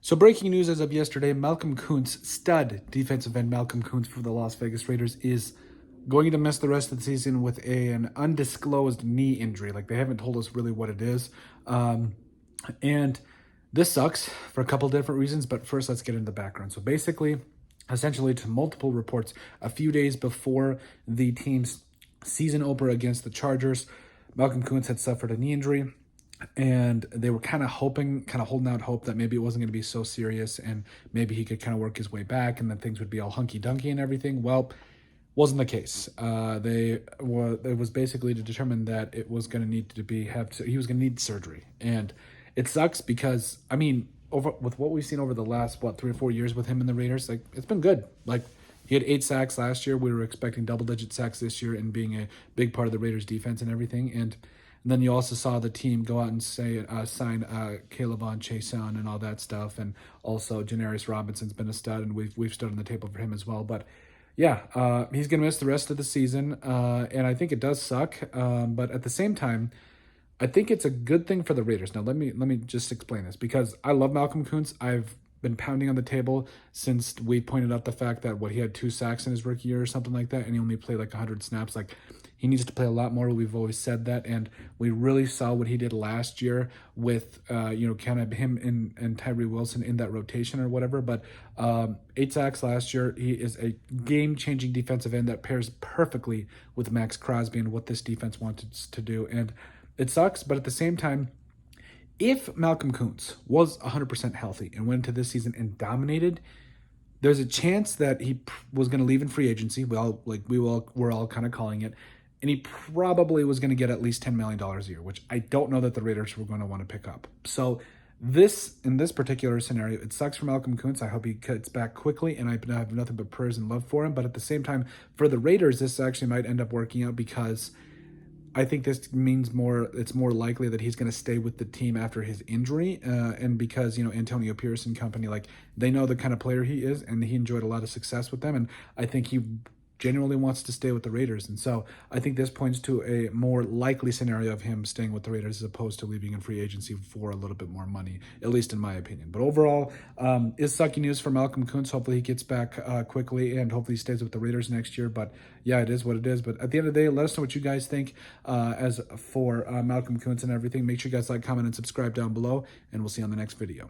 So breaking news as of yesterday, Malcolm Koonce, stud defensive end Malcolm Koonce for the Las Vegas Raiders, is going to miss the rest of the season with an undisclosed knee injury. Like, they haven't told us really what it is. And this sucks for a couple different reasons, but first let's get into the background. So basically, essentially to multiple reports, a few days before the team's season opener against the Chargers, Malcolm Koonce had suffered a knee injury. And they were kind of hoping, kind of holding out hope that maybe it wasn't going to be so serious and maybe he could kind of work his way back and then things would be all hunky-dunky and everything. Well, wasn't the case. It was basically to determine that it was going to need to be, he was going to need surgery. And it sucks because, I mean, with what we've seen over the last, 3 or 4 years with him in the Raiders, like, it's been good. Like, he had 8 sacks last year. We were expecting double-digit sacks this year and being a big part of the Raiders defense and everything. And then you also saw the team go out and sign Caleb on Chason and all that stuff, and also Janarius Robinson's been a stud, and we've stood on the table for him as well. But yeah, he's gonna miss the rest of the season, and I think it does suck. But at the same time, I think it's a good thing for the Raiders. Now let me just explain this, because I love Malcolm Koonce. I've been pounding on the table since we pointed out the fact that he had 2 sacks in his rookie year or something like that, and he only played like 100 snaps. Like, he needs to play a lot more. We've always said that, and we really saw what he did last year with kind of him and Tyree Wilson in that rotation or whatever. But 8 sacks last year. He is a game-changing defensive end that pairs perfectly with Max Crosby and what this defense wanted to do. And it sucks, but at the same time, if Malcolm Koonce was 100% healthy and went into this season and dominated, there's a chance that he was going to leave in free agency. We're all kind of calling it. And he probably was going to get at least $10 million a year, which I don't know that the Raiders were going to want to pick up. So in this particular scenario, it sucks for Malcolm Koonce. I hope he gets back quickly, and I have nothing but prayers and love for him. But at the same time, for the Raiders, this actually might end up working out, because I think this means it's more likely that he's going to stay with the team after his injury, and because, Antonio Pierce and company, like, they know the kind of player he is, and he enjoyed a lot of success with them, and I think he genuinely wants to stay with the Raiders. And so I think this points to a more likely scenario of him staying with the Raiders as opposed to leaving in free agency for a little bit more money, at least in my opinion. But overall, is sucky news for Malcolm Koonce. Hopefully he gets back quickly, and hopefully he stays with the Raiders next year. But yeah, it is what it is. But at the end of the day, let us know what you guys think. As for Malcolm Koonce and everything, make sure you guys like, comment, and subscribe down below, and we'll see you on the next video.